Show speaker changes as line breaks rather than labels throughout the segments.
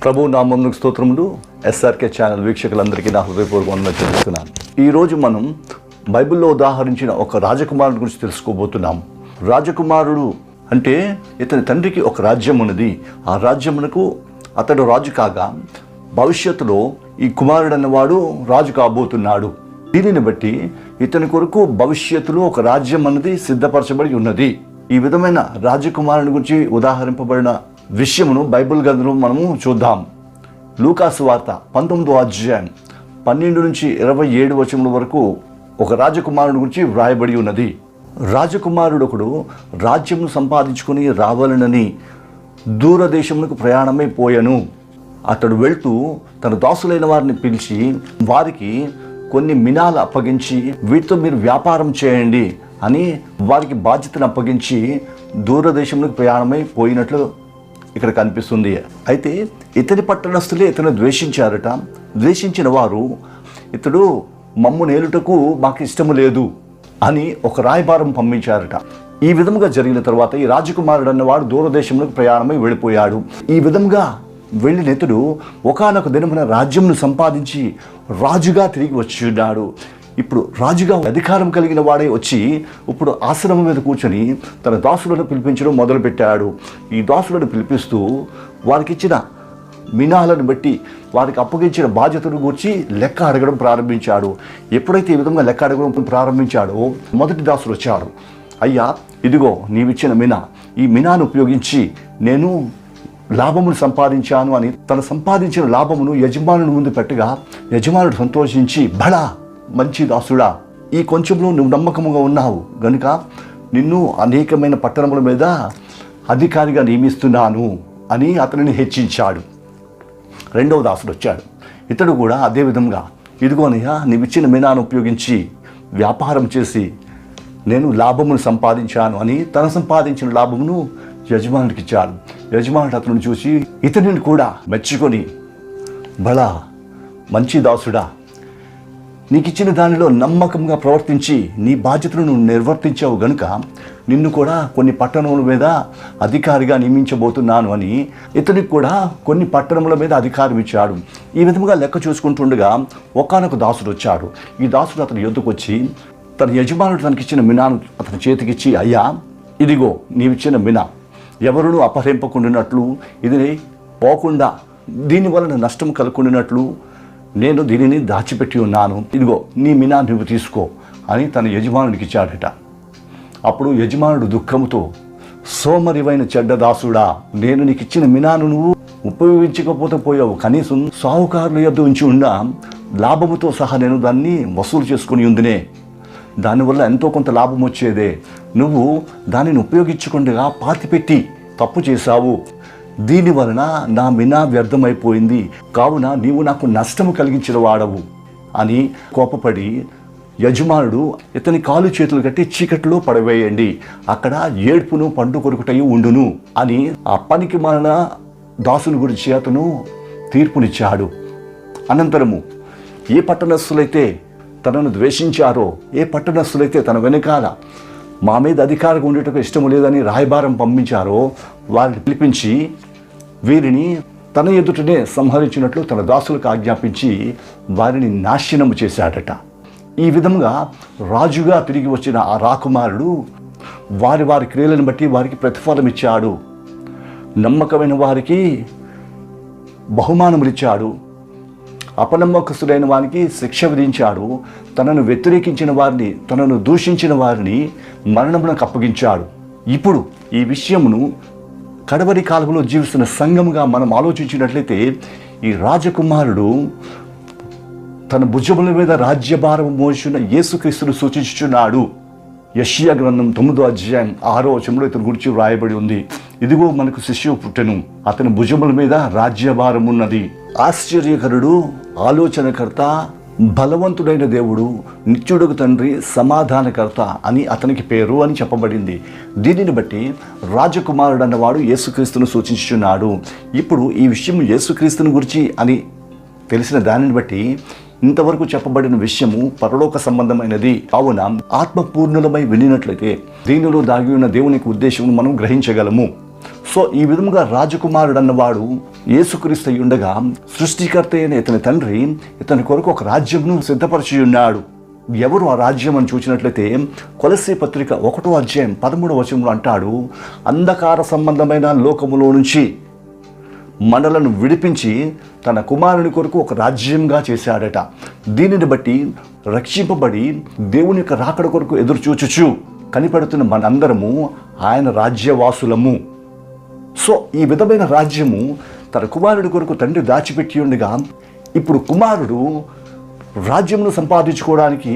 ప్రభు నామమునకు స్తోత్రములు. SRK channel వీక్షకులందరికీ నా హృదయపూర్వక వందనాలు చెల్లిస్తున్నాను. ఈరోజు మనం బైబిల్లో ఉదాహరించిన ఒక రాజకుమారుడి గురించి తెలుసుకోబోతున్నాం. రాజకుమారుడు అంటే ఇతని తండ్రికి ఒక రాజ్యం ఉన్నది. ఆ రాజ్యమునకు అతడు రాజు కాగా భవిష్యత్తులో ఈ కుమారుడు అన్నవాడు రాజు కాబోతున్నాడు. దీనిని బట్టి ఇతని కొరకు భవిష్యత్తులో ఒక రాజ్యం అన్నది సిద్ధపరచబడి ఉన్నది. ఈ విధమైన రాజకుమారుని గురించి ఉదాహరింపబడిన విషయమును బైబిల్ గ్రంథంలో మనము చూద్దాం. లూకాసు వార్త 19వ అధ్యాయం 12 నుంచి 27 వచనముల వరకు ఒక రాజకుమారుని గురించి వ్రాయబడి ఉన్నది. రాజకుమారుడు ఒకడు రాజ్యమును సంపాదించుకుని రావాలనని దూరదేశములకు ప్రయాణమై పోయెను. అతడు వెళ్తూ తన దాసులైన వారిని పిలిచి వారికి కొన్ని మినాలు అప్పగించి వీటితో మీరు వ్యాపారం చేయండి అని వారికి బాధ్యతను అప్పగించి దూరదేశంలోకి ప్రయాణమై పోయినట్లు ఇక్కడ కనిపిస్తుంది. అయితే ఇతని పట్టణస్థులే ఇతను ద్వేషించారట. ద్వేషించిన వారు ఇతడు మమ్ము నేలుటకు మాకు ఇష్టము లేదు అని ఒక రాయబారం పంపించారట. ఈ విధంగా జరిగిన తర్వాత ఈ రాజకుమారుడు అన్నవాడు దూరదేశంలోకి ప్రయాణమై వెళ్ళిపోయాడు. ఈ విధంగా వెళ్ళిన ఇతడు ఒకానొక దినమున రాజ్యంను సంపాదించి రాజుగా తిరిగి వచ్చి ఇప్పుడు రాజుగా అధికారం కలిగిన వాడే వచ్చి ఇప్పుడు ఆశ్రమం మీద కూర్చొని తన దాసులను పిలిపించడం మొదలుపెట్టాడు. ఈ దాసులను పిలిపిస్తూ వారికి ఇచ్చిన మినాలను బట్టి వారికి అప్పగించిన బాధ్యతను గురించి లెక్క అడగడం ప్రారంభించాడు. ఎప్పుడైతే ఈ విధంగా లెక్క అడగడం ప్రారంభించాడో మొదటి దాసుడు వచ్చాడు. అయ్యా, ఇదిగో నీవిచ్చిన మినా, ఈ మినాను ఉపయోగించి నేను లాభమును సంపాదించాను అని తను సంపాదించిన లాభమును యజమానుని ముందు పెట్టగా యజమానుడు సంతోషించి, బడా మంచి దాసుడా, ఈ కొంచెంలో నువ్వు నమ్మకముగా ఉన్నావు గనుక నిన్ను అనేకమైన పట్టణముల మీద అధికారిగా నియమిస్తున్నాను అని అతనిని హెచ్చించాడు. రెండవ దాసుడు వచ్చాడు. ఇతడు కూడా అదే విధంగా, ఇదిగోనయ్యా నీవిచ్చిన మినాను ఉపయోగించి వ్యాపారం చేసి నేను లాభమును సంపాదించాను అని తన సంపాదించిన లాభమును యజమానుడికి ఇచ్చాడు. యజమానుడు అతను చూసి ఇతనిని కూడా మెచ్చుకొని, బలా మంచి దాసుడా, నీకు ఇచ్చిన దానిలో నమ్మకంగా ప్రవర్తించి నీ బాధ్యతను నువ్వు నిర్వర్తించావు గనుక నిన్ను కూడా కొన్ని పట్టణముల మీద అధికారిగా నియమించబోతున్నాను అని ఇతనికి కూడా కొన్ని పట్టణముల మీద అధికారం ఇచ్చాడు. ఈ విధంగా లెక్క చూసుకుంటుండగా ఒకానొక దాసుడు వచ్చాడు. ఈ దాసుడు అతని యొద్దకు వచ్చి తన యజమానుడు తనకిచ్చిన మినాను అతని చేతికిచ్చి, అయ్యా, ఇదిగో నీవిచ్చిన మినా ఎవరునూ అపహరింపకుండానట్లు, ఇది పోకుండా దీనివలన నష్టం కలుగుకున్నట్లు నేను దీనిని దాచిపెట్టి ఉన్నాను. ఇదిగో నీ మినా నువ్వు తీసుకో అని తన యజమానుడికి ఇచ్చాడట. అప్పుడు యజమానుడు దుఃఖముతో, సోమరివైన చెడ్డ దాసుడా, నేను నీకు ఇచ్చిన మినాను నువ్వు ఉపయోగించకపోతే పోయావు. కనీసం సాహుకారుల యొద్ద ఉంచి ఉన్న లాభముతో సహా నేను దాన్ని వసూలు చేసుకుని ఉందినే, దానివల్ల ఎంతో కొంత లాభం వచ్చేదే. నువ్వు దానిని ఉపయోగించకుండా పాతిపెట్టి తప్పు చేశావు. దీనివలన నా మినా వ్యర్థమైపోయింది. కావున నీవు నాకు నష్టము కలిగించిన వాడవు అని కోపపడి యజమానుడు ఇతని కాలు చేతులు కట్టి చీకటిలో పడవేయండి, అక్కడ ఏడ్పును పండు కొరుకుటయు ఉండును అని ఆ పనికి మాలిన దాసుని గురించి అతను తీర్పునిచ్చాడు. అనంతరము ఏ పట్టణస్థులైతే తనను ద్వేషించారో, ఏ పట్టణస్థులైతే తన వెనకాల మా మీద అధికారంగా ఉండేటకు ఇష్టము లేదని రాయబారం పంపించారో వారిని పిలిపించి వీరిని తన ఎదుటనే సంహరించినట్లు తన దాసులకు ఆజ్ఞాపించి వారిని నాశనము చేశాడట. ఈ విధంగా రాజుగా తిరిగి వచ్చిన ఆ రాకుమారుడు వారి వారి క్రియలను బట్టి వారికి ప్రతిఫలం ఇచ్చాడు. నమ్మకమైన వారికి బహుమానములిచ్చాడు, అపనమ్మకస్తుడైన వారికి శిక్ష విధించాడు. తనను వ్యతిరేకించిన వారిని, తనను దూషించిన వారిని మరణమునకు అప్పగించాడు. ఇప్పుడు ఈ విషయమును కడవరి కాలంలో జీవిస్తున్న సంఘముగా మనం ఆలోచించినట్లయితే ఈ రాజకుమారుడు తన భుజముల మీద రాజ్యభారం మోసిన యేసుక్రీస్తును సూచించుచున్నాడు. యెషయా గ్రంథం 9వ అధ్యాయం 6వ వచనంలో ఇతని గురించి వ్రాయబడి ఉంది. ఇదిగో మనకు శిష్యువు పుట్టెను, అతని భుజముల మీద రాజ్యభారం ఉన్నది. ఆశ్చర్యకరుడు, ఆలోచనకర్త, బలవంతుడైన దేవుడు, నిత్యుడుగు తండ్రి, సమాధానకర్త అని అతనికి పేరు అని చెప్పబడింది. దీనిని బట్టి రాజకుమారుడు అన్నవాడు యేసుక్రీస్తును సూచించుచున్నాడు. ఇప్పుడు ఈ విషయం యేసుక్రీస్తుని గురించి అని తెలిసిన దానిని బట్టి ఇంతవరకు చెప్పబడిన విషయము పరలోక సంబంధమైనది. కావున ఆత్మపూర్ణులమై వినినట్లయితే దీనిలో దాగి ఉన్న దేవునికి ఉద్దేశం మనం గ్రహించగలము. సో ఈ విధముగా రాజకుమారుడు అన్నవాడు యేసుక్రీస్తు అయి ఉండగా సృష్టికర్త అయిన ఇతని తండ్రి ఇతని కొరకు ఒక రాజ్యంను సిద్ధపరిచి ఉన్నాడు. ఎవరు ఆ రాజ్యం అని చూసినట్లయితే కొలస్సీ పత్రిక 1వ అధ్యాయం 13వ వచనంలో అంటాడు, అంధకార సంబంధమైన లోకములో నుంచి మనలను విడిపించి తన కుమారుని కొరకు ఒక రాజ్యంగా చేశాడట. దీనిని బట్టి రక్షింపబడి దేవుని యొక్క రాకడ కొరకు ఎదురు చూచుచు కనిపెడుతున్న మనందరము ఆయన రాజ్యవాసులము. సో ఈ విధమైన రాజ్యము తన కుమారుడి కొరకు తండ్రి దాచిపెట్టి ఉండగా ఇప్పుడు కుమారుడు రాజ్యమును సంపాదించుకోవడానికి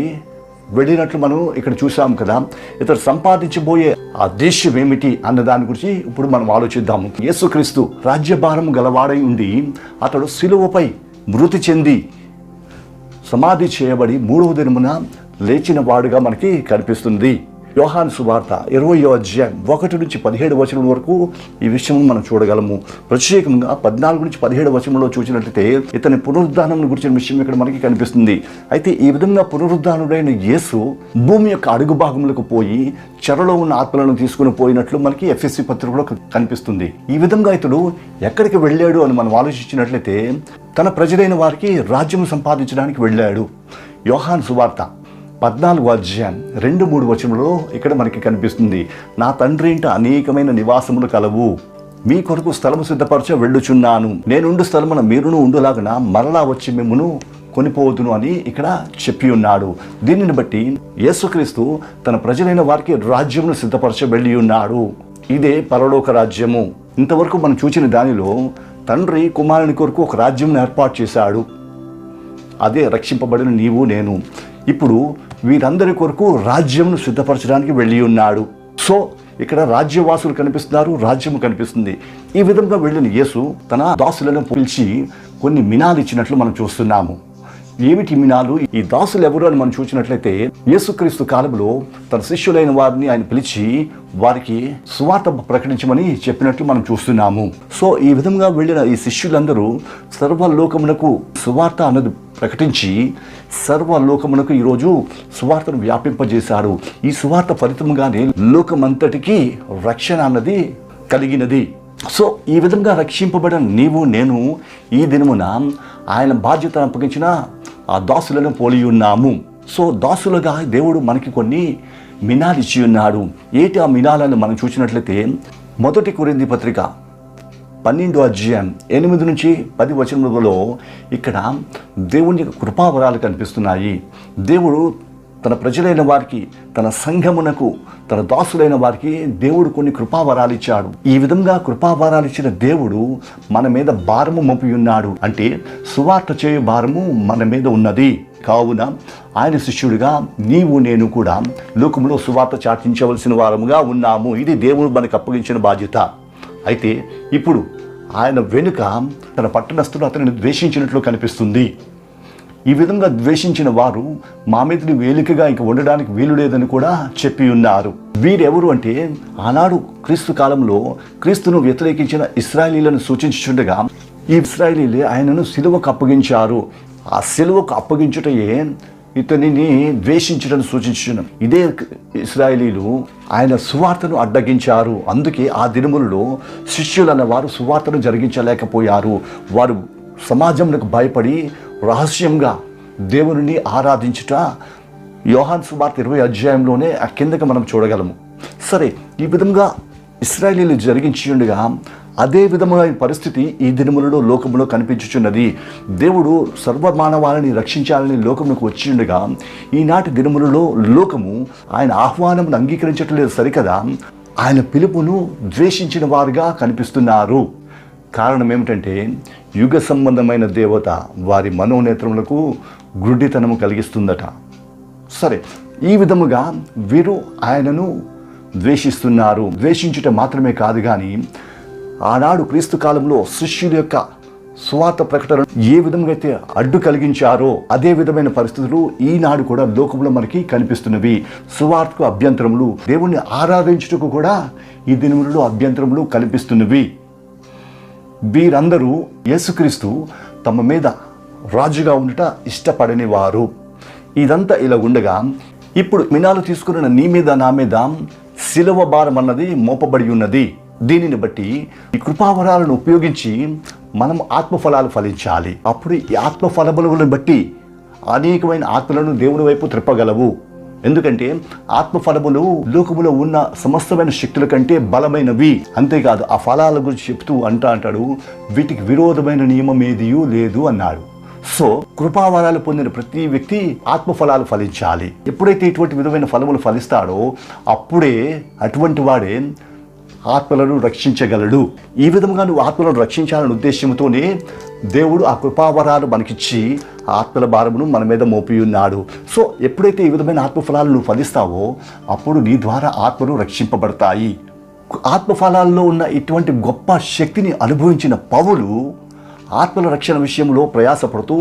వెళ్ళినట్లు మనం ఇక్కడ చూసాం కదా. ఇతడు సంపాదించబోయే ఆ దేశం ఏమిటి అన్న దాని గురించి ఇప్పుడు మనం ఆలోచిద్దాము. యేసుక్రీస్తు రాజ్యభారం గలవాడై ఉండి అతడు సిలువపై మృతి చెంది సమాధి చేయబడి 3వ దినమున లేచిన వాడుగా మనకి కనిపిస్తుంది. యోహాను సువార్త 20వ అధ్యాయం 1 నుంచి 17 వచనం వరకు ఈ విషయం మనం చూడగలము. ప్రత్యేకంగా 14 నుంచి 17 వచనంలో చూసినట్లయితే ఇతని పునరుద్ధానం గురించిన విషయం ఇక్కడ మనకి కనిపిస్తుంది. అయితే ఈ విధంగా పునరుద్ధానుడైన యేసు భూమి యొక్క అడుగు భాగములకు పోయి చెరలో ఉన్న ఆత్మలను తీసుకుని పోయినట్లు మనకి ఎఫెసీ పత్రికలో కనిపిస్తుంది. ఈ విధంగా ఇతడు ఎక్కడికి వెళ్ళాడు అని మనం ఆలోచించినట్లయితే తన ప్రజలైన వారికి రాజ్యం సంపాదించడానికి వెళ్ళాడు. యోహాను సువార్త 14వ అధ్యాయం 2-3 వచనంలో ఇక్కడ మనకి కనిపిస్తుంది, నా తండ్రి ఇంట అనేకమైన నివాసములు కలవు, మీ కొరకు స్థలము సిద్ధపరచ వెళ్ళుచున్నాను, నేనుండు స్థలమున మీరును ఉండులాగన మరలా వచ్చి మిమ్మును కొనిపోదును అని ఇక్కడ చెప్పి ఉన్నాడు. దీనిని బట్టి యేసుక్రీస్తు తన ప్రజలైన వారికి రాజ్యమును సిద్ధపరచ వెళ్ళి ఉన్నాడు. ఇదే పరలోక రాజ్యము. ఇంతవరకు మనం చూసిన దానిలో తండ్రి కుమారుని కొరకు ఒక రాజ్యం ఏర్పాటు చేశాడు. అదే రక్షింపబడిన నీవు నేను. ఇప్పుడు వీరందరి కొరకు రాజ్యంను సిద్ధపరచడానికి వెళ్ళి ఉన్నాడు. సో ఇక్కడ రాజ్యవాసులు కనిపిస్తున్నారు, రాజ్యము కనిపిస్తుంది. ఈ విధంగా వెళ్ళిన యేసు తన దాసులను పిలిచి కొన్ని మినాలు ఇచ్చినట్లు మనం చూస్తున్నాము. ఏమిటి మినాలు? ఈ దాసులు ఎవరు అని మనం చూసినట్లయితే యేసుక్రీస్తు కాలంలో తన శిష్యులైన వారిని ఆయన పిలిచి వారికి సువార్త ప్రకటించమని చెప్పినట్లు మనం చూస్తున్నాము. సో ఈ విధంగా వెళ్ళిన ఈ శిష్యులందరూ సర్వలోకమునకు సువార్త అన్నది ప్రకటించి సర్వలోకమునకు ఈరోజు సువార్తను వ్యాపింపజేశారు. ఈ సువార్త ఫలితంగానే లోకమంతటికి రక్షణ అన్నది కలిగినది. సో ఈ విధంగా రక్షింపబడిన నీవు నేను ఈ దినమున ఆయన బాధ్యతను అప్పగించిన ఆ దాసులను పోలి ఉన్నాము. సో దాసులుగా దేవుడు మనకి కొన్ని మినాలు ఇచ్చి ఉన్నాడు. ఏంటి ఆ మినాలను మనం చూసినట్లయితే 1 కొరింథీ పత్రిక 12వ అధ్యాయం 8 నుంచి 10 వచనములలో ఇక్కడ దేవుని కృపావరాలు కనిపిస్తున్నాయి. దేవుడు తన ప్రజలైన వారికి, తన సంఘమునకు, తన దాసులైన వారికి దేవుడు కొన్ని కృపావరాలు ఇచ్చాడు. ఈ విధంగా కృపావరాలు ఇచ్చిన దేవుడు మన మీద భారము మోపి ఉన్నాడు. అంటే సువార్త చేయు భారము మన మీద ఉన్నది. కావున ఆయన శిష్యుడిగా నీవు నేను కూడా లోకంలో సువార్త చాటించవలసిన వారముగా ఉన్నాము. ఇది దేవుడు మనకు అప్పగించిన బాధ్యత. అయితే ఇప్పుడు ఆయన వెనుక తన పట్టణస్థుడు అతనిని ద్వేషించినట్లు కనిపిస్తుంది. ఈ విధంగా ద్వేషించిన వారు మా మీద వేలికగా ఇంక ఉండడానికి వీలు లేదని కూడా చెప్పి ఉన్నారు. వీరెవరు అంటే ఆనాడు క్రీస్తు కాలంలో క్రీస్తును వ్యతిరేకించిన ఇశ్రాయేలీలను సూచించుండగా ఈ ఇశ్రాయేలీలే ఆయనను సిలువకు అప్పగించారు. ఆ సిలువకు అప్పగించుటయే ఇతనిని ద్వేషించడం సూచించును. ఇదే ఇశ్రాయేలీలు ఆయన సువార్తను అడ్డగించారు. అందుకే ఆ దినములలో శిష్యులన్న వారు సువార్తను జరిగించలేకపోయారు. వారు సమాజంకు భయపడి రహస్యంగా దేవుని ఆరాధించుట యోహాను సువార్త 20వ అధ్యాయంలోనే ఆ కిందకి మనం చూడగలము. సరే, ఈ విధంగా ఇశ్రాయేలీలు జరిగించి ఉండగా అదే విధమైన పరిస్థితి ఈ దినములలో లోకములో కనిపించుచున్నది. దేవుడు సర్వమానవాళిని రక్షించాలని లోకములకు వచ్చి ఉండగా ఈనాటి దినములలో లోకము ఆయన ఆహ్వానమును అంగీకరించట్లేదు సరికదా, ఆయన పిలుపును ద్వేషించిన వారుగా కనిపిస్తున్నారు. కారణం ఏమిటంటే యుగ సంబంధమైన దేవత వారి మనోనేత్రములకు గుడ్డితనము కలిగిస్తుందట. సరే, ఈ విధముగా వీరు ఆయనను ద్వేషిస్తున్నారు. ద్వేషించుట మాత్రమే కాదు కానీ ఆనాడు క్రీస్తు కాలంలో శిష్యుల యొక్క సువార్త ప్రకటన ఏ విధంగా అయితే అడ్డు కలిగించారో అదే విధమైన పరిస్థితులు ఈనాడు కూడా లోకంలో మనకి కనిపిస్తున్నవి. సువార్తకు అభ్యంతరములు, దేవుణ్ణి ఆరాధించుటకు కూడా ఈ దినములలో అభ్యంతరములు కనిపిస్తున్నవి. వీరందరూ యేసుక్రీస్తు తమ మీద రాజుగా ఉండట ఇష్టపడని వారు. ఇదంతా ఇలా ఉండగా ఇప్పుడు మినాలు తీసుకున్న నీ మీద నా మీద సిలువ భారం అన్నది మోపబడి ఉన్నది. దీనిని బట్టి ఈ కృపావరాలను ఉపయోగించి మనం ఆత్మఫలాలు ఫలించాలి. అప్పుడు ఈ ఆత్మఫలములను బట్టి అనేకమైన ఆత్మలను దేవుని వైపు త్రిప్పగలవు. ఎందుకంటే ఆత్మఫలములు లోకములో ఉన్న సమస్తమైన శక్తుల కంటే బలమైనవి. అంతేకాదు ఆ ఫలాల గురించి చెప్తూ అంటాడు, వీటికి విరోధమైన నియమం ఏదియూ లేదు అన్నాడు. సో కృపావరాలు పొందిన ప్రతి వ్యక్తి ఆత్మఫలాలు ఫలించాలి. ఎప్పుడైతే ఇటువంటి విధమైన ఫలములు ఫలిస్తాడో అప్పుడే అటువంటి వాడే ఆత్మలను రక్షించగలడు. ఈ విధంగా నువ్వు ఆత్మలను రక్షించాలనే ఉద్దేశంతోనే దేవుడు ఆ కృపావరాలు మనకిచ్చి ఆత్మల భారమును మన మీద మోపి ఉన్నాడు. సో ఎప్పుడైతే ఈ విధమైన ఆత్మఫలాలు నువ్వు ఫలిస్తావో అప్పుడు నీ ద్వారా ఆత్మలు రక్షింపబడతాయి. ఆత్మఫలాల్లో ఉన్న ఇటువంటి గొప్ప శక్తిని అనుభవించిన పౌలు ఆత్మల రక్షణ విషయంలో ప్రయాసపడుతూ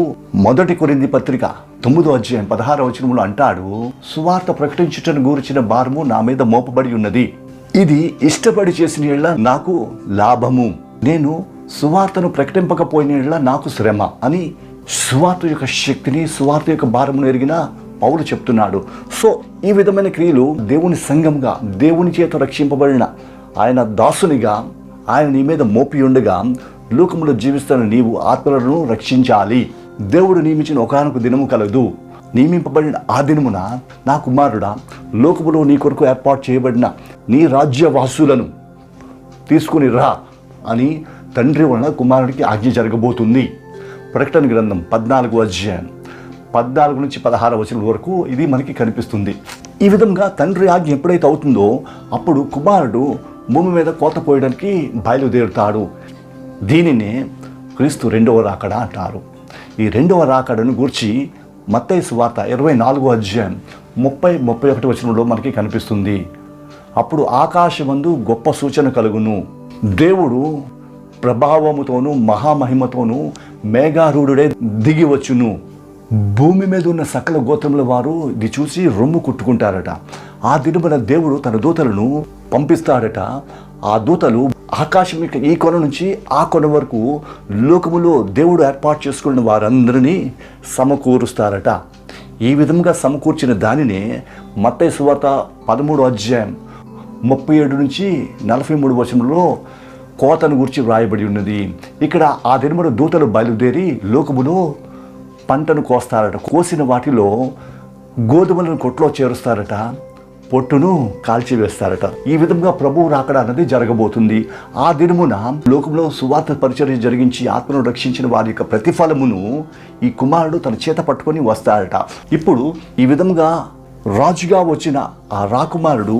1 కొరింథీ పత్రిక 9వ అధ్యాయం 16వ వచనంలో అంటాడు, సువార్త ప్రకటించుటను గూర్చిన భారము నా మీద మోపబడి ఉన్నది. ఇది ఇష్టపడి చేసిన యెడల నాకు లాభము, నేను సువార్తను ప్రకటింపకపోయిన యెడల నాకు శ్రమ అని సువార్త యొక్క శక్తిని, సువార్త యొక్క భారమును ఎరిగిన పౌలు చెప్తున్నాడు. సో ఈ విధమైన క్రియలు దేవుని సంఘంగా, దేవుని చేత రక్షింపబడిన ఆయన దాసునిగా ఆయన నీ మీద మోపి ఉండగా లోకములో జీవిస్తున్న నీవు ఆత్మలను రక్షించాలి. దేవుడు నియమించిన ఒకానొక దినము కలదు. నియమింపబడిన ఆ దినమున నా కుమారుడా, లోకములో నీ కొరకు ఏర్పాటు చేయబడిన నీ రాజ్యవాసులను తీసుకుని రా అని తండ్రి వలన కుమారుడికి ఆజ్ఞ జరగబోతుంది. ప్రకటన గ్రంథం 14వ అధ్యాయం 14 నుంచి 16వ వచనం వరకు ఇది మనకి కనిపిస్తుంది. ఈ విధంగా తండ్రి ఆజ్ఞ ఎప్పుడైతే అవుతుందో అప్పుడు కుమారుడు భూమి మీద కోత పోయడానికి బయలుదేరుతాడు. దీనినే క్రీస్తు 2వ రాకడ అంటారు. ఈ 2వ రాకడను గూర్చి మత్తయి సువార్త 24వ అధ్యాయం 30-31 వచనంలో మనకి కనిపిస్తుంది. అప్పుడు ఆకాశమందు గొప్ప సూచన కలుగును, దేవుడు ప్రభావముతోనూ మహామహిమతోనూ మేఘారూఢుడే దిగి వచ్చును. భూమి మీద ఉన్న సకల గోత్రముల వారు ఇది చూసి రొమ్ము కుట్టుకుంటారట. ఆ దినమున దేవుడు తన దూతలను పంపిస్తాడట. ఆ దూతలు ఆకాశం యొక్క ఈ కొన నుంచి ఆ కొన వరకు లోకములో దేవుడు ఏర్పాటు చేసుకున్న వారందరినీ సమకూరుస్తారట. ఈ విధంగా సమకూర్చిన దానినే మత్తయి సువార్త 13వ అధ్యాయం 37 నుంచి 43 వచనంలో కోతను గురించి వ్రాయబడి ఉన్నది. ఇక్కడ ఆ దినమున దూతలు బయలుదేరి లోకములో పంటను కోస్తారట. కోసిన వాటిలో గోధుమలను కొట్లో చేరుస్తారట, పొట్టును కాల్చివేస్తారట. ఈ విధంగా ప్రభువు రాకడ అన్నది జరగబోతుంది. ఆ దినమున లోకంలో సువార్త పరిచర్య జరిగించి ఆత్మను రక్షించిన వారి యొక్క ప్రతిఫలమును ఈ కుమారుడు తన చేత పట్టుకొని వస్తాడట. ఇప్పుడు ఈ విధంగా రాజుగా వచ్చిన ఆ రాకుమారుడు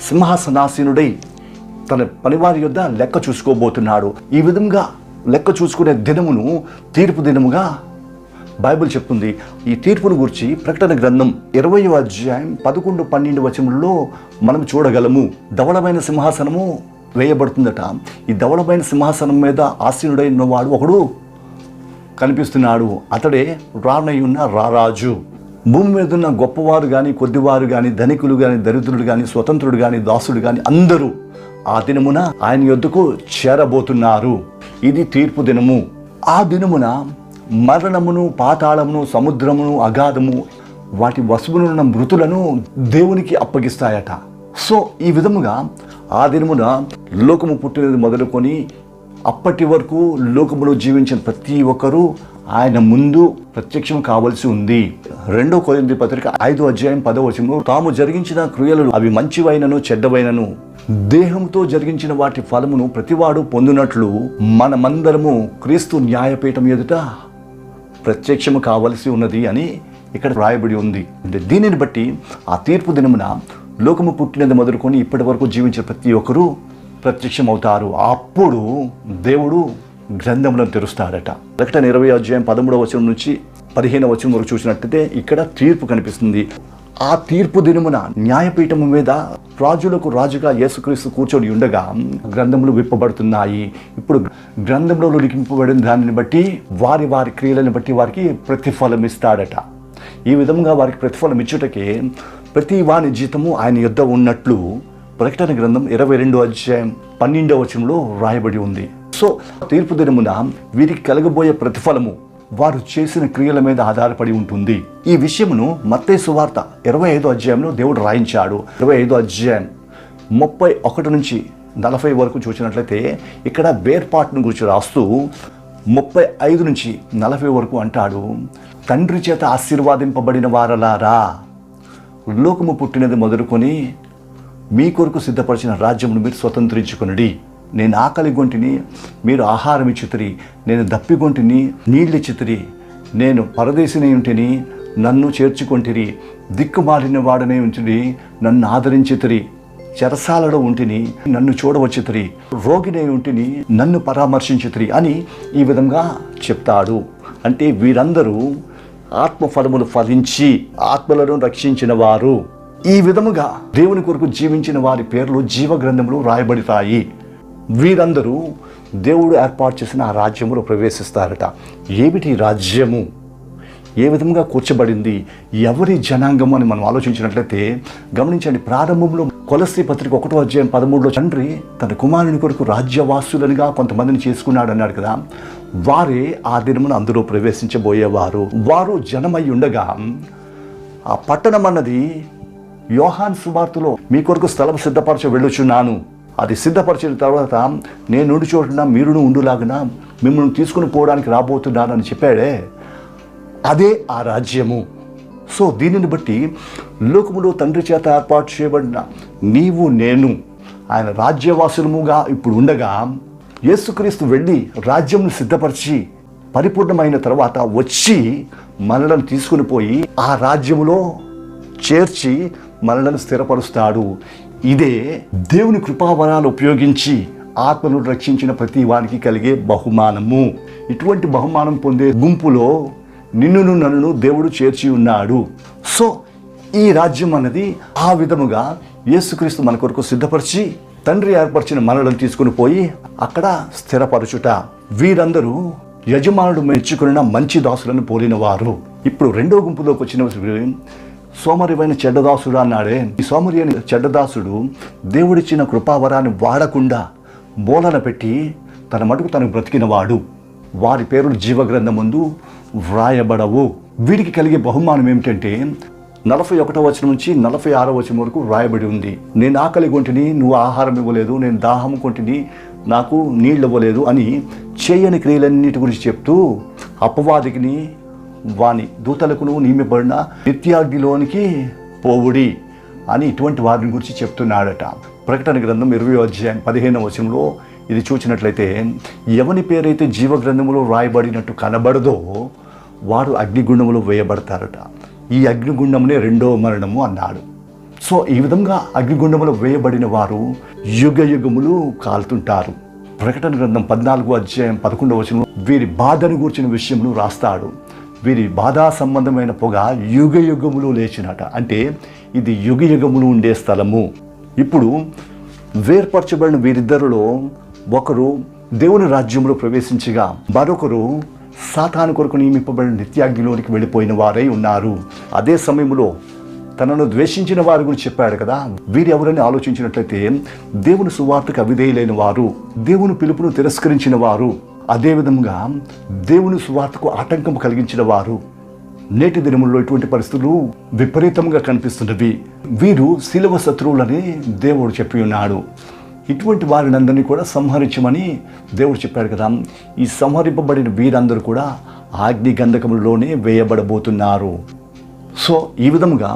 సింహాసనాసీనుడై తన పనివారి యొద్ద లెక్క చూసుకోబోతున్నాడు. ఈ విధంగా లెక్క చూసుకునే దినమును తీర్పు దినముగా బైబిల్ చెప్తుంది. ఈ తీర్పును గురించి ప్రకటన గ్రంథం 20వ అధ్యాయం 11-12 వచనంలో మనం చూడగలము. ధవళమైన సింహాసనము వేయబడుతుందట. ఈ ధవళమైన సింహాసనం మీద ఆసీనుడైన వాడు ఒకడు కనిపిస్తున్నాడు. అతడే రానయ్యున్న రారాజు. భూమి మీద ఉన్న గొప్పవారు కానీ, కొద్దివారు కానీ, ధనికులు కానీ, దరిద్రుడు కానీ, స్వతంత్రుడు కానీ, దాసుడు కానీ అందరూ ఆ దినమున ఆయన యొద్దకు చేరబోతున్నారు. ఇది తీర్పు దినము. ఆ దినమున మరణమును, పాతాళమును, సముద్రమును, అగాధము వాటి వశమునున్న మృతులను దేవునికి అప్పగిస్తాయట. సో ఈ విధముగా ఆ దినమున లోకము పుట్టినది మొదలుకొని అప్పటి వరకు లోకములో జీవించిన ప్రతి ఒక్కరూ ఆయన ముందు ప్రత్యక్షం కావలసి ఉంది. 2 కొరింథీ పత్రిక 5వ అధ్యాయం 10వ వచనంలో తాము జరిగించిన క్రియలు అవి మంచివైనను చెడ్డవైనను దేహంతో జరిగించిన వాటి ఫలమును ప్రతివాడు పొందినట్లు మనమందరము క్రీస్తు న్యాయపీఠం ఎదుట ప్రత్యక్షము కావలసి ఉన్నది అని ఇక్కడ రాయబడి ఉంది. అంటే దీనిని బట్టి ఆ తీర్పు దినమున లోకము పుట్టినది మొదలుకొని ఇప్పటి వరకు జీవించిన ప్రతి ఒక్కరూ ప్రత్యక్షం అవుతారు. అప్పుడు దేవుడు గ్రంథములను తెరుస్తాడట. ప్రకటన 20వ అధ్యాయం 13వ వచనం నుంచి 15వ వచనం వరకు చూసినట్లయితే ఇక్కడ తీర్పు కనిపిస్తుంది. ఆ తీర్పు దినమున న్యాయపీఠము మీద రాజులకు రాజుగా యేసుక్రీస్తు కూర్చొని ఉండగా గ్రంథములు విప్పబడుతున్నాయి. ఇప్పుడు గ్రంథంలో లిఖింపబడిన దానిని బట్టి వారి వారి క్రియలను బట్టి వారికి ప్రతిఫలం ఇస్తాడట. ఈ విధంగా వారికి ప్రతిఫలం ఇచ్చుటకే ప్రతి వాని జీతము ఆయన యొద్ద ఉన్నట్లు ప్రకటన గ్రంథం 22వ అధ్యాయం 12వ వచనంలో రాయబడి ఉంది. సో తీర్పు దినమున వీరికి కలగబోయే ప్రతిఫలము వారు చేసిన క్రియల మీద ఆధారపడి ఉంటుంది. ఈ విషయమును మత్తయి సువార్త 25వ అధ్యాయంలో దేవుడు రాయించాడు. 25వ అధ్యాయం 31 నుంచి 40 వరకు చూసినట్లయితే ఇక్కడ వేర్పాటును గురించి రాస్తూ 35 నుంచి 40 వరకు అంటాడు, తండ్రి చేత ఆశీర్వాదింపబడిన వారలారా, లోకము పుట్టినది మొదలుకొని మీ కొరకు సిద్ధపరిచిన రాజ్యమును మీరు స్వతంత్రించుకొనుడి. నేను ఆకలి గొంటిని, మీరు ఆహారం ఇచ్చితిరి. నేను దప్పిగొంటిని, నీళ్ళిచ్చితిరి. నేను పరదేశిని ఉంటిని, నన్ను చేర్చుకొంటిరి. దిక్కుమాలిన వాడనే ఉంటిని, నన్ను ఆదరించితిరి. చెరసాలలో ఉంటిని, నన్ను చూడవచ్చితిరి. రోగినే ఉంటిని, నన్ను పరామర్శించితిరి అని ఈ విధంగా చెప్తాడు. అంటే వీరందరూ ఆత్మఫలములు ఫలించి ఆత్మలను రక్షించిన వారు. ఈ విధముగా దేవుని కొరకు జీవించిన వారి పేర్లు జీవగ్రంథంలో రాయబడతాయి. వీరందరూ దేవుడు ఏర్పాటు చేసిన ఆ రాజ్యములో ప్రవేశిస్తారట. ఏమిటి రాజ్యము? ఏ విధంగా కూర్చబడింది? ఎవరి జనాంగము అని మనం ఆలోచించినట్లయితే గమనించండి. ప్రారంభంలో కొలస్సీ పత్రిక 1:13 తండ్రి తన కుమారుని కొరకు రాజ్యవాసులనిగా కొంతమందిని చేసుకున్నాడు అన్నాడు కదా. వారే ఆ దినమున అందులో ప్రవేశించబోయేవారు. వారు జనమై ఉండగా ఆ పట్టణం అన్నది యోహాను సువార్తలో మీ కొరకు స్థలం సిద్ధపరచ వెళ్ళుచున్నాను, అది సిద్ధపరిచిన తర్వాత నేను ఉండి చోటున మీరును ఉండులాగున మిమ్మల్ని తీసుకుని పోవడానికి రాబోతున్నానని చెప్పాడే, అదే ఆ రాజ్యము. సో దీనిని బట్టి లోకములో తండ్రి చేత ఏర్పాటు చేయబడిన నీవు నేను ఆయన రాజ్యవాసులముగా ఇప్పుడు ఉండగా, యేసుక్రీస్తు వెళ్ళి రాజ్యంను సిద్ధపరిచి పరిపూర్ణమైన తర్వాత వచ్చి మనలను తీసుకుని పోయి ఆ రాజ్యములో చేర్చి మనలను స్థిరపరుస్తాడు. ఇదే దేవుని కృపావరాలు ఉపయోగించి ఆత్మను రక్షించిన ప్రతి వానికి కలిగే బహుమానము. ఇటువంటి బహుమానం పొందే గుంపులో నిన్నును నన్ను దేవుడు చేర్చి ఉన్నాడు. సో ఈ రాజ్యం అన్నది ఆ విధముగా యేసుక్రీస్తు మన కొరకు సిద్ధపరిచి తండ్రి ఏర్పరిచిన మనలను తీసుకుని పోయి అక్కడ స్థిరపరచుట. వీరందరూ యజమానుడు మెచ్చుకున్న మంచి దాసులను పోలిన వారు. ఇప్పుడు రెండో గుంపులోకి వచ్చిన సోమరివైన చెడ్డదాసుడు అన్నాడే. ఈ సోమరి అయిన చెడ్డదాసుడు దేవుడిచ్చిన కృపావరాన్ని వాడకుండా బోలన పెట్టి తన మటుకు తనకు బ్రతికినవాడు. వారి పేరులు జీవగ్రంథం ముందు వ్రాయబడవు. వీరికి కలిగే బహుమానం ఏమిటంటే 41వ వచనం నుంచి 46వ వచనం వరకు వ్రాయబడి ఉంది. నేను ఆకలి కొంటిని, నువ్వు ఆహారం ఇవ్వలేదు. నేను దాహం కొంటిని, నాకు నీళ్ళు ఇవ్వలేదు అని చేయని క్రియలన్నిటి గురించి చెప్తూ అపవాదికిని వాని దూతలకును నియమింపబడిన నిత్యాగ్నిలోనికి పోవుడి అని ఇటువంటి వారిని గురించి చెప్తున్నాడట. ప్రకటన గ్రంథం 20:15వ వచనంలో ఇది చూసినట్లయితే, ఎవని పేరైతే జీవగ్రంథములో రాయబడినట్టు కనబడదో వారు అగ్నిగుండములో వేయబడతారట. ఈ అగ్నిగుండమునే రెండో మరణము అన్నాడు. సో ఈ విధంగా అగ్నిగుండములో వేయబడిన వారు యుగ యుగములు కాలుతుంటారు. ప్రకటన గ్రంథం 14:11వ వచనంలో వీరి బాధను గూర్చిన విషయములు రాస్తాడు. వీరి బాధా సంబంధమైన పొగ యుగ యుగములు లేచినట. అంటే ఇది యుగ యుగములు ఉండే స్థలము. ఇప్పుడు వేర్పరచబడిన వీరిద్దరిలో ఒకరు దేవుని రాజ్యంలో ప్రవేశించగా మరొకరు సాతాను కొరకు నియమింపబడిన నిత్యాగ్నిలోనికి వెళ్ళిపోయిన వారై ఉన్నారు. అదే సమయంలో తనను ద్వేషించిన వారి గురించి చెప్పాడు కదా. వీరు ఎవరని ఆలోచించినట్లయితే దేవుని సువార్తకు అవిధేయులైన వారు, దేవుని పిలుపును తిరస్కరించిన వారు, అదేవిధంగా దేవుని సువార్తకు ఆటంకం కలిగించిన వారు. నేటి దినముల్లో ఇటువంటి పరిస్థితులు విపరీతంగా కనిపిస్తున్నవి. వీరు శిలువ శత్రువులని దేవుడు చెప్పి ఉన్నాడు. ఇటువంటి వారిని అందరినీ కూడా సంహరించమని దేవుడు చెప్పాడు కదా. ఈ సంహరింపబడిన వీరందరూ కూడా అగ్ని గంధకములోనే వేయబడబోతున్నారు. సో ఈ విధముగా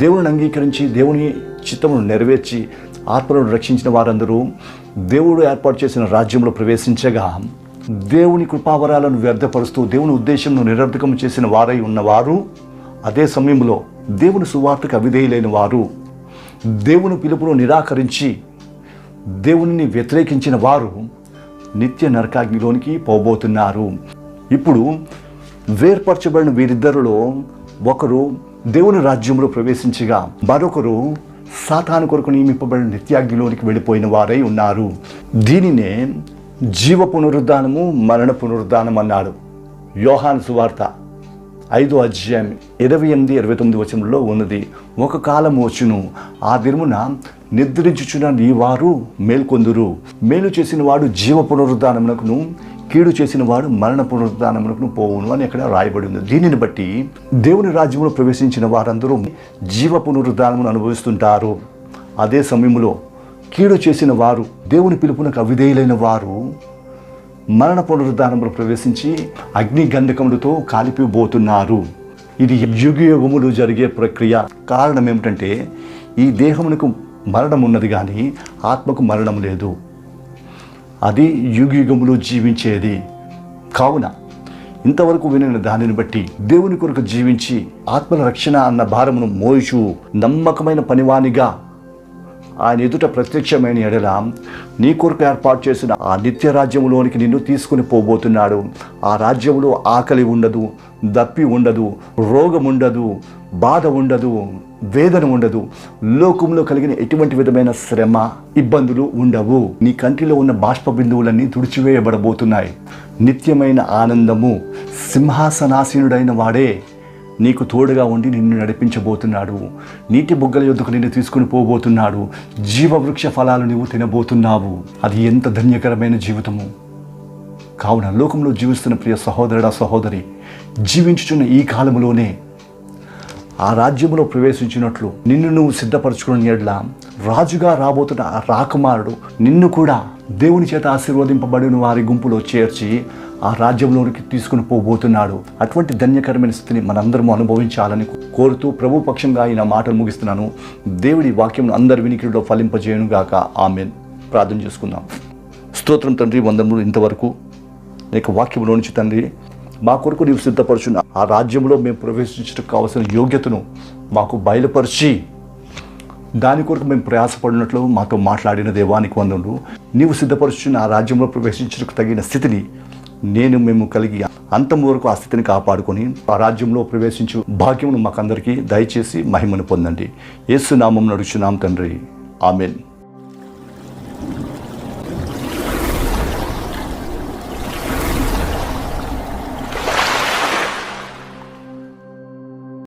దేవుని అంగీకరించి దేవుని చిత్తమును నెరవేర్చి ఆత్మలను రక్షించిన వారందరూ దేవుడు ఏర్పాటు చేసిన రాజ్యంలో ప్రవేశించగా దేవుని కృపావరాలను వ్యర్థపరుస్తూ దేవుని ఉద్దేశంను నిరర్ధకం చేసిన వారై ఉన్నవారు, అదే సమయంలో దేవుని సువార్తకు అవిధేయులైన వారు, దేవుని పిలుపును నిరాకరించి దేవునిని వ్యతిరేకించిన వారు నిత్య నరకాగ్నిలోనికి పోబోతున్నారు. ఇప్పుడు వేర్పరచబడిన వీరిద్దరిలో ఒకరు దేవుని రాజ్యంలో ప్రవేశించగా మరొకరు సాతాను కొరకు నియమింపబడిన నిత్యాగ్నిలోనికి వెళ్ళిపోయిన వారై ఉన్నారు. దీనినే జీవ పునరుద్ధానము, మరణ పునరుద్ధానం అన్నాడు. యోహాను సువార్త 5:28-29 వచనంలో ఉన్నది. ఒక కాలం వచ్చును, ఆ దినమున నిద్రించుచున్న నీ వారు మేల్కొందురు. మేలు చేసిన వాడు జీవ పునరుద్ధానమునకును, కీడు చేసిన వాడు మరణ పునరుద్ధానమునకును పోవును అని అక్కడ రాయబడి ఉంది. దీనిని బట్టి దేవుని రాజ్యంలో ప్రవేశించిన వారందరూ జీవ పునరుద్ధానమును అనుభవిస్తుంటారు. అదే సమయంలో కీడు చేసిన వారు, దేవుని పిలుపునకు అవిధేయులైన వారు మరణ పునరుద్ధానంలో ప్రవేశించి అగ్ని గంధకములతో కాలిపోబోతున్నారు. ఇది యుగయుగములు జరిగే ప్రక్రియ. కారణం ఏమిటంటే ఈ దేహమునకు మరణం ఉన్నది కానీ ఆత్మకు మరణం లేదు. అది యుగయుగములు జీవించేది. కావున ఇంతవరకు వినిన దానిని బట్టి దేవుని కొరకు జీవించి ఆత్మల రక్షణ అన్న భారమును మోయిచు నమ్మకమైన పనివానిగా ఆయన ఎదుట ప్రత్యక్షమైన ఎడల నీ కొరకు ఏర్పాటు చేసిన ఆ నిత్య రాజ్యములోనికి నిన్ను తీసుకుని పోబోతున్నాడు. ఆ రాజ్యంలో ఆకలి ఉండదు, దప్పి ఉండదు, రోగం ఉండదు, బాధ ఉండదు, వేదన ఉండదు. లోకంలో కలిగిన ఎటువంటి విధమైన శ్రమ, ఇబ్బందులు ఉండవు. నీ కంటిలో ఉన్న బాష్ప బిందువులన్నీ తుడిచివేయబడబోతున్నాయి. నిత్యమైన ఆనందము, సింహాసనాసీనుడైన వాడే నీకు తోడుగా ఉండి నిన్ను నడిపించబోతున్నాడు. నీటి బుగ్గల యొద్దకు నిన్ను తీసుకుని పోబోతున్నాడు. జీవవృక్ష ఫలాలు నువ్వు తినబోతున్నావు. అది ఎంత ధన్యకరమైన జీవితము. కావున లోకంలో జీవిస్తున్న ప్రియ సహోదరుడా, సహోదరి, జీవించుచున్న ఈ కాలంలోనే ఆ రాజ్యంలో ప్రవేశించినట్లు నిన్ను నువ్వు సిద్ధపరచుకున్న ఎడల రాజుగా రాబోతున్న ఆ రాకుమారుడు నిన్ను కూడా దేవుని చేత ఆశీర్వదింపబడిన వారి గుంపులో చేర్చి ఆ రాజ్యంలోనికి తీసుకుని పోబోతున్నాడు. అటువంటి ధన్యకరమైన స్థితిని మనందరము అనుభవించాలని కోరుతూ ప్రభు పక్షంగా ఈ నా మాటలు ముగిస్తున్నాను. దేవుడి వాక్యం అందరి వినికిడిలో ఫలింపజేయను గాక. ఆమెన్. ప్రార్థన చేసుకుందాం. స్తోత్రం తండ్రి, వందనములు. ఇంతవరకు నీకు వాక్యంలో నుంచి తండ్రి మా కొరకు నీవు సిద్ధపరచున్న ఆ రాజ్యంలో మేము ప్రవేశించడానికి కావాల్సిన యోగ్యతను మాకు బయలుపరిచి దాని కొరకు మేము ప్రయాసపడినట్లు మాతో మాట్లాడిన దేవానికి వందనములు. నీవు సిద్ధపరుచున్న ఆ రాజ్యంలో ప్రవేశించడానికి తగిన స్థితిని మేము కలిగి అంతం వరకు ఆ స్థితిని కాపాడుకొని ఆ రాజ్యంలో ప్రవేశించు భాగ్యమును మాకందరికీ దయచేసి మహిమను పొందండి. యేసు నామమున అడుగుచున్నాం తండ్రి. ఆమెన్.